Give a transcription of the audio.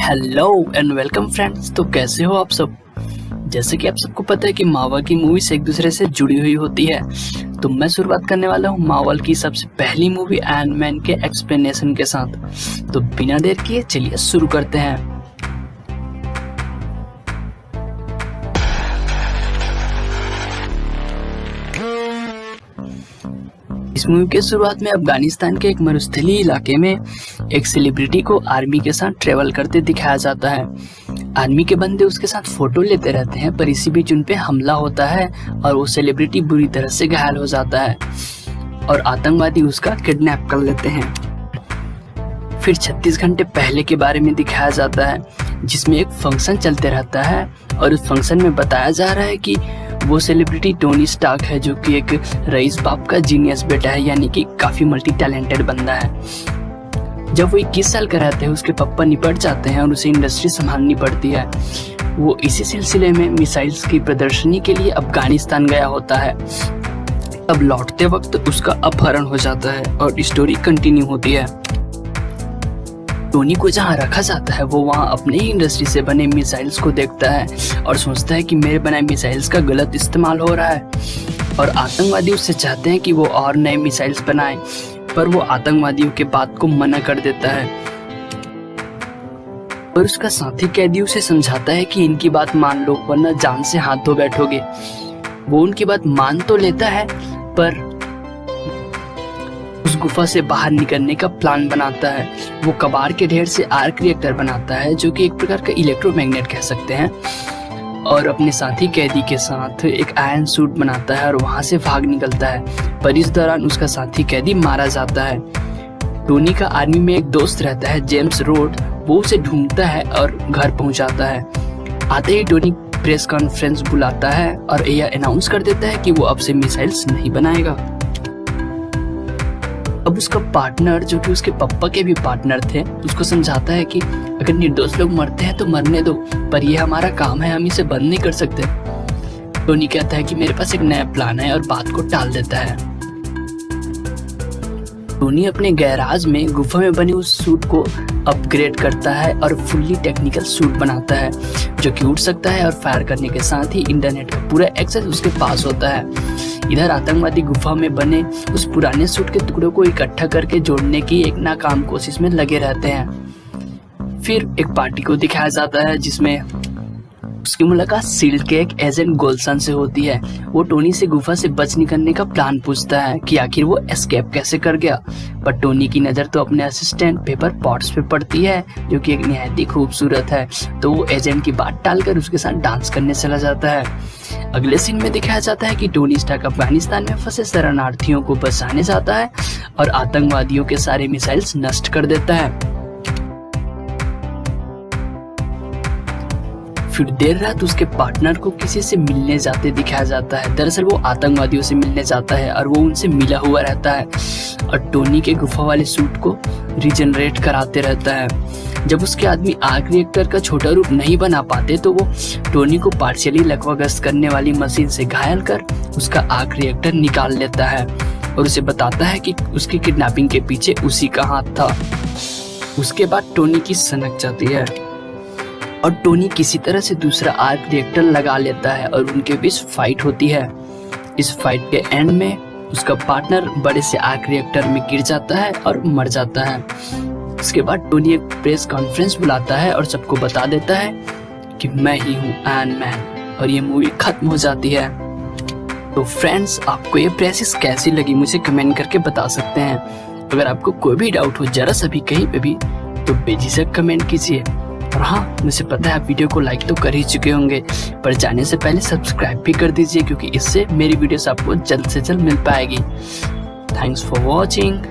Hello and welcome friends. तो कैसे हो आप सब। जैसे कि आप सबको पता है कि मार्वल की मूवीज एक दूसरे से जुड़ी हुई होती है, तो मैं शुरुआत करने वाला हूँ मार्वल की सबसे पहली मूवी आयरन मैन के एक्सप्लेनेशन के साथ। तो बिना देर किए चलिए शुरू करते हैं। इस मूवी के शुरुआत में अफगानिस्तान के एक मरुस्थलीय इलाके में एक सेलिब्रिटी को आर्मी के साथ ट्रेवल करते दिखाया जाता है। आर्मी के बंदे उसके साथ फोटो लेते रहते हैं, पर इसी बीच उन पे हमला होता है और वो सेलिब्रिटी बुरी तरह से घायल हो जाता है और आतंकवादी उसका किडनैप कर लेते हैं। फिर 36 घंटे पहले के बारे में दिखाया जाता है, जिसमें एक फंक्शन चलते रहता है और उस फंक्शन में बताया जा रहा है कि वो सेलिब्रिटी टोनी स्टार्क है, जो कि एक रईस बाप का जीनियस बेटा है, यानी कि काफी मल्टी टैलेंटेड बंदा है। जब वो 21 साल का रहता है, उसके पापा निपट जाते हैं और उसे इंडस्ट्री संभालनी पड़ती है। वो इसी सिलसिले में मिसाइल्स की प्रदर्शनी के लिए अफगानिस्तान गया होता है। अब लौटते वक्त उसका अपहरण हो जाता है और स्टोरी कंटिन्यू होती है। टोनी को जहाँ रखा जाता है वो वहाँ अपने ही इंडस्ट्री से बने मिसाइल्स को देखता है और सोचता है कि मेरे बनाए मिसाइल्स का गलत इस्तेमाल हो रहा है, और आतंकवादी उससे चाहते हैं कि वो और नए मिसाइल्स बनाए, पर वो आतंकवादियों के बात को मना कर देता है। और उसका साथी कैदी उसे समझाता है कि इनकी बात मान लो वरना जान से हाथ धो बैठोगे। वो उनकी बात मान तो लेता है, पर उस गुफा से बाहर निकलने का प्लान बनाता है। वो कबाड़ के ढेर से आर्क रिएक्टर बनाता है, जो कि एक प्रकार का इलेक्ट्रोमैग्नेट कह सकते हैं, और अपने साथी कैदी के साथ एक आयरन सूट बनाता है और वहां से भाग निकलता है। पर इस दौरान उसका साथी कैदी मारा जाता है। टोनी का आर्मी में एक दोस्त रहता है, जेम्स रोड। वो उसे ढूंढता है और घर पहुंचाता है। आते ही टोनी प्रेस कॉन्फ्रेंस बुलाता है और यह अनाउंस कर देता है कि वो अब से मिसाइल्स नहीं बनाएगा। अब उसका पार्टनर, जो कि उसके पापा के भी पार्टनर थे, उसको समझाता है कि अगर निर्दोष लोग मरते हैं तो मरने दो, पर यह हमारा काम है, हम इसे बंद नहीं कर सकते। टोनी कहता है कि मेरे पास एक नया प्लान है और बात को टाल देता है। टोनी अपने गैराज में गुफा में बने उस सूट को अपग्रेड करता है और फुल्ली टेक्निकल सूट बनाता है, जो कि उड़ सकता है और फायर करने के साथ ही इंटरनेट का पूरा एक्सेस उसके पास होता है। इधर आतंकवादी गुफा में बने उस पुराने सूट के टुकड़ों को इकट्ठा करके जोड़ने की एक नाकाम कोशिश में लगे रहते हैं। फिर एक पार्टी को दिखाया जाता है, जिसमें उसकी मुलाकात शील्ड के एक एजेंट गोल्सन से होती है। वो टोनी से गुफा से बच निकलने का प्लान पूछता है कि आखिर वो एस्केप कैसे कर गया, पर टोनी की नज़र तो अपने असिस्टेंट पेपर पॉट्स पे पड़ती है, जो कि एक निहायत ही खूबसूरत है। तो वो एजेंट की बात टालकर उसके साथ डांस करने चला जाता है। अगले सीन में दिखाया जाता है कि टोनी स्टार्क अफगानिस्तान में फंसे शरणार्थियों को बचाने जाता है और आतंकवादियों के सारे मिसाइल्स नष्ट कर देता है। फिर देर रात उसके पार्टनर को किसी से मिलने जाते दिखाया जाता है। दरअसल वो आतंकवादियों से मिलने जाता है और वो उनसे मिला हुआ रहता है और टोनी के गुफा वाले सूट को रिजनरेट कराते रहता है। जब उसके आदमी आर्क रिएक्टर का छोटा रूप नहीं बना पाते, तो वो टोनी को पार्शियली लकवाग्रस्त करने वाली मशीन से घायल कर उसका आर्क रिएक्टर निकाल लेता है और उसे बताता है कि उसकी किडनैपिंग के पीछे उसी का हाथ था। उसके बाद टोनी की सनक जाती है और टोनी किसी तरह से दूसरा आर्क रिएक्टर लगा लेता है और उनके बीच फाइट होती है। इस फाइट के एंड में उसका पार्टनर बड़े से आर्क रिएक्टर में गिर जाता है और मर जाता है। उसके बाद टोनी एक प्रेस कॉन्फ्रेंस बुलाता है और सबको बता देता है कि मैं ही हूँ आयरन मैन, और ये मूवी खत्म हो जाती है। तो फ्रेंड्स, आपको ये प्रेसिस कैसी लगी मुझे कमेंट करके बता सकते हैं। अगर आपको कोई भी डाउट हो जरा सा भी कहीं पे भी, तो बेझिझक कमेंट कीजिए। और हाँ, मुझे पता है आप वीडियो को लाइक तो कर ही चुके होंगे, पर जाने से पहले सब्सक्राइब भी कर दीजिए, क्योंकि इससे मेरी वीडियोस आपको जल्द से जल्द मिल पाएगी। Thanks for watching.